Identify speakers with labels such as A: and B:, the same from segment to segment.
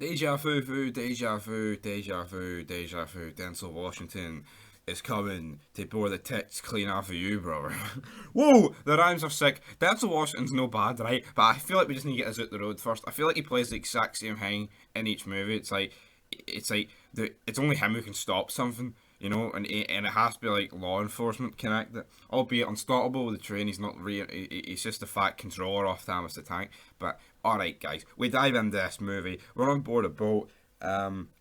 A: Deja vu, deja vu, deja vu, deja vu. Denzel Washington is coming to bore the tits clean off of you, bro. Whoa, the rhymes are sick. Denzel Washington's no bad, right? But I feel like we just need to get this out the road first. I feel like he plays the exact same thing in each movie. It's only him who can stop something, you know, and it has to be like law enforcement connected, albeit unstoppable with the train. He's not real. He's just a fat controller off Thomas the Tank. But all right, guys, we dive into this movie. We're on board a boat.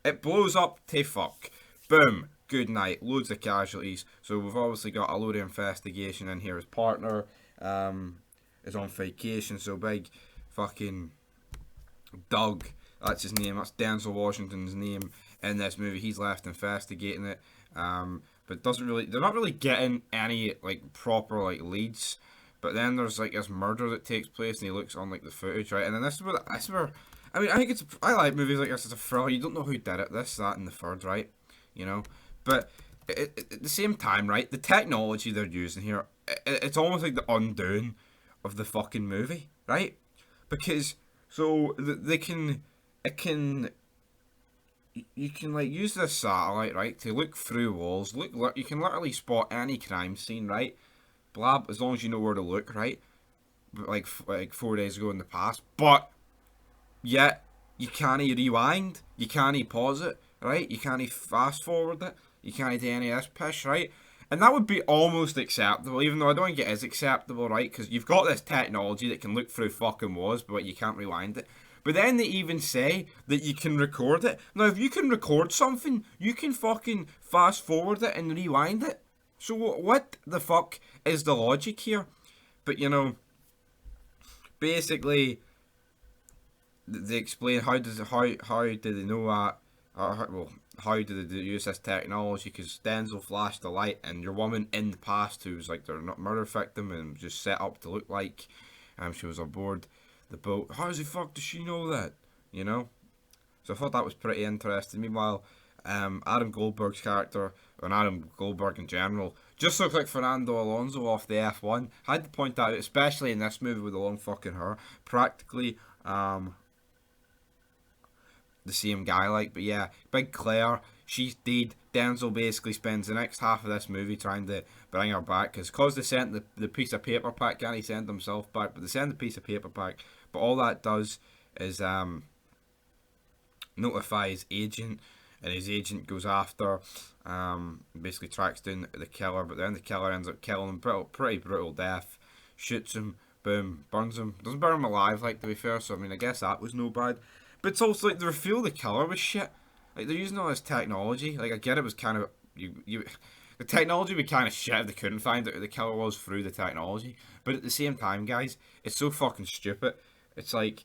A: It blows up to fuck. Boom. Good night. Loads of casualties. So we've obviously got a load of investigation in here. His partner is on vacation. So big fucking Doug. That's his name. That's Denzel Washington's name in this movie. He's left investigating it. But doesn't really. They're not really getting any like proper like leads. But then there's like this murder that takes place, and he looks on like the footage, right? And then this is where I mean, I think I like movies like this. It's a thriller. You don't know who did it. This, that, and the third, right? You know, but at the same time, right? The technology they're using here, it's almost like the undoing of the fucking movie, right? Because so they can, it can, you can like use this satellite, right, to look through walls. You can literally spot any crime scene, right? Blab, as long as you know where to look, right? Like 4 days ago in the past, but yet you can't rewind, you can't pause it, right? You can't fast forward it, you can't do any of this pish, right? And that would be almost acceptable, even though I don't think it is acceptable, right? Because you've got this technology that can look through fucking walls, but you can't rewind it. But then they even say that you can record it. Now, if you can record something, you can fucking fast forward it and rewind it. So what the fuck is the logic here? But you know, basically, they explain how do they know that? How do they use this technology? Because Denzel flashed the light, and your woman in the past, who was like their murder victim and just set up to look like, she was aboard the boat. How the fuck does she know that? You know. So I thought that was pretty interesting. Meanwhile, Adam Goldberg's character, and Adam Goldberg in general, just looks like Fernando Alonso off the F1. I had to point that out, especially in this movie with the long fucking hair. Practically the same guy, like. But yeah, Big Claire, she's dead. Denzel basically spends the next half of this movie trying to bring her back, because they sent the piece of paper back, can't he send himself back, but they send the piece of paper back. But all that does is notify his agent, and his agent goes after, basically tracks down the killer, but then the killer ends up killing him, pretty brutal death, shoots him, boom, burns him, doesn't burn him alive, like, to be fair, so I mean, I guess that was no bad. But it's also like the reveal of the killer was shit. Like, they're using all this technology. Like, I get it was kind of the technology would be kind of shit if they couldn't find out who the killer was through the technology. But at the same time, guys, it's so fucking stupid. It's like,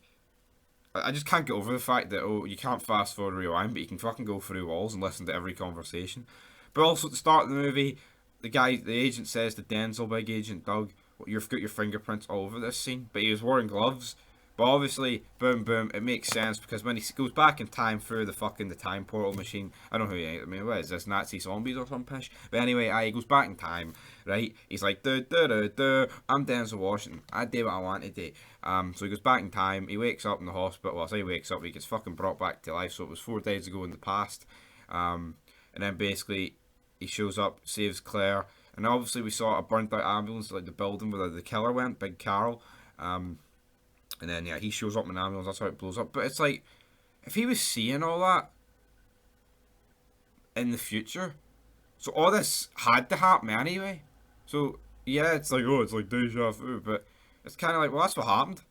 A: I just can't get over the fact that, oh, you can't fast forward or rewind, but you can fucking go through walls and listen to every conversation. But also at the start of the movie, the agent says to Denzel, big agent Doug, well, you've got your fingerprints all over this scene, but he was wearing gloves. But obviously, boom, boom, it makes sense, because when he goes back in time through the time portal machine, I don't know who he is. I mean, what is this, Nazi zombies or some pish? But anyway, he goes back in time, right? He's like, I'm Denzel Washington. I do what I want to do. So he goes back in time. He wakes up in the hospital. Well, I say he wakes up, he gets fucking brought back to life. So it was 4 days ago in the past. And then basically, he shows up, saves Claire. And obviously, we saw a burnt out ambulance, like the building where the killer went, Big Carol. And then, yeah, he shows up in an ambulance, that's how it blows up. But it's like, if he was seeing all that in the future, so all this had to happen anyway. So, yeah, it's like, oh, it's like deja vu, but it's kind of like, well, that's what happened.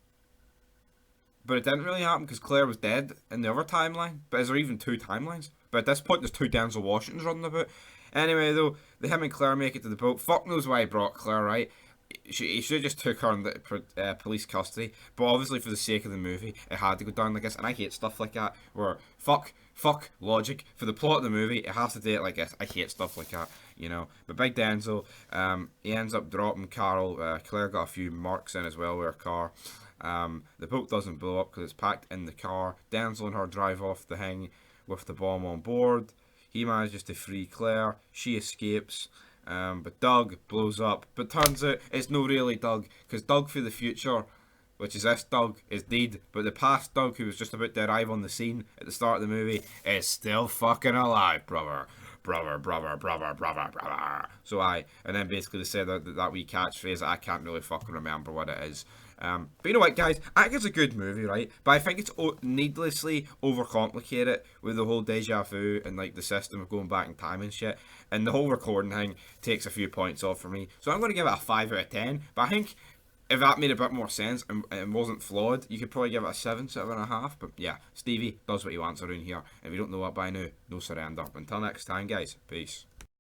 A: But it didn't really happen, because Claire was dead in the other timeline. But is there even 2 timelines? But at this point, there's 2 Denzel Washingtons running about. Anyway, though, him and Claire make it to the boat. Fuck knows why he brought Claire, right? He should have just took her in police custody, but obviously for the sake of the movie, it had to go down like this, and I hate stuff like that, where fuck logic, for the plot of the movie, it has to do it like this. I hate stuff like that, you know. But Big Denzel, he ends up dropping Carol. Claire got a few marks in as well with her car. The boat doesn't blow up because it's packed in the car. Denzel and her drive off the thing with the bomb on board. He manages to free Claire. She escapes. But Doug blows up. But turns out it's no really Doug, because Doug for the future which is this Doug, is dead, but the past Doug, who was just about to arrive on the scene at the start of the movie, is still fucking alive, brother. Brother. So and then basically they said that wee catchphrase that I can't really fucking remember what it is. But you know what, guys? I think it's a good movie, right? But I think it's needlessly overcomplicated with the whole deja vu and like the system of going back in time and shit. And the whole recording thing takes a few points off for me. So I'm going to give it a 5 out of 10. But I think if that made a bit more sense and wasn't flawed, you could probably give it a 7.5. But yeah, Stevie does what he wants around here. If you don't know what by now, no surrender. Until next time, guys. Peace.